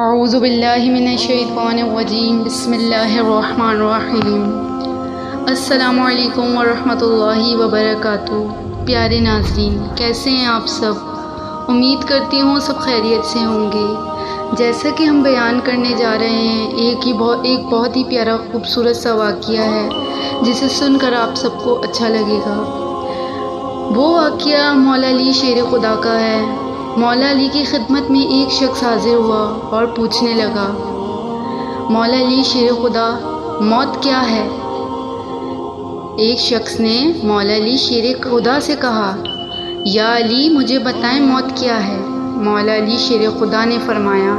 اعوذ باللہ من الشیطان الرجیم بسم اللہ الرحمن الرحیم۔ السلام علیکم ورحمۃ اللہ وبرکاتہ۔ پیارے ناظرین، کیسے ہیں آپ سب؟ امید کرتی ہوں سب خیریت سے ہوں گے۔ جیسا کہ ہم بیان کرنے جا رہے ہیں، ایک بہت ہی پیارا خوبصورت سا واقعہ ہے جسے سن کر آپ سب کو اچھا لگے گا۔ وہ واقعہ مولا علی شیر خدا کا ہے۔ مولا علی کی خدمت میں ایک شخص حاضر ہوا اور پوچھنے لگا، مولا علی شیر خدا، موت کیا ہے؟ ایک شخص نے مولا علی شیر خدا سے کہا، یا علی مجھے بتائیں موت کیا ہے؟ مولا علی شیر خدا نے فرمایا،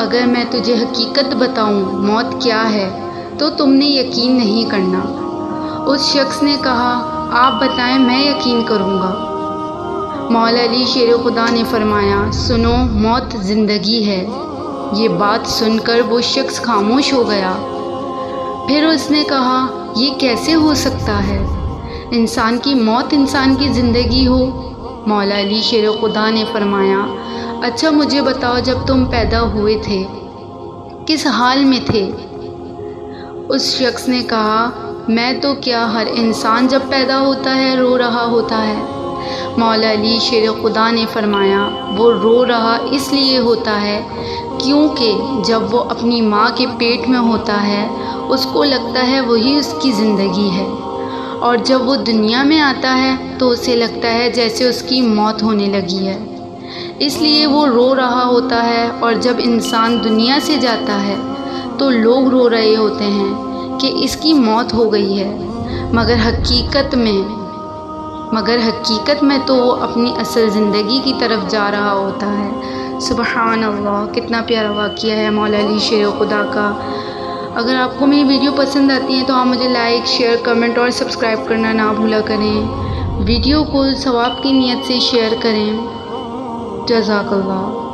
اگر میں تجھے حقیقت بتاؤں موت کیا ہے تو تم نے یقین نہیں کرنا۔ اس شخص نے کہا، آپ بتائیں میں یقین کروں گا۔ مولا علی شیر خدا نے فرمایا، سنو، موت زندگی ہے۔ یہ بات سن کر وہ شخص خاموش ہو گیا۔ پھر اس نے کہا، یہ کیسے ہو سکتا ہے؟ انسان کی موت انسان کی زندگی ہو؟ مولا علی شیر خدا نے فرمایا، اچھا مجھے بتاؤ، جب تم پیدا ہوئے تھے کس حال میں تھے؟ اس شخص نے کہا، میں تو کیا، ہر انسان جب پیدا ہوتا ہے رو رہا ہوتا ہے۔ مولا علی شیر خدا نے فرمایا، وہ رو رہا اس لیے ہوتا ہے کیونکہ جب وہ اپنی ماں کے پیٹ میں ہوتا ہے اس کو لگتا ہے وہی اس کی زندگی ہے، اور جب وہ دنیا میں آتا ہے تو اسے لگتا ہے جیسے اس کی موت ہونے لگی ہے، اس لیے وہ رو رہا ہوتا ہے۔ اور جب انسان دنیا سے جاتا ہے تو لوگ رو رہے ہوتے ہیں کہ اس کی موت ہو گئی ہے، مگر حقیقت میں تو وہ اپنی اصل زندگی کی طرف جا رہا ہوتا ہے۔ سبحان اللہ، کتنا پیارا واقعہ ہے مولا علی شیر خدا کا۔ اگر آپ کو میری ویڈیو پسند آتی ہے تو آپ مجھے لائک، شیئر، کمنٹ اور سبسکرائب کرنا نہ بھولا کریں۔ ویڈیو کو ثواب کی نیت سے شیئر کریں۔ جزاک اللہ۔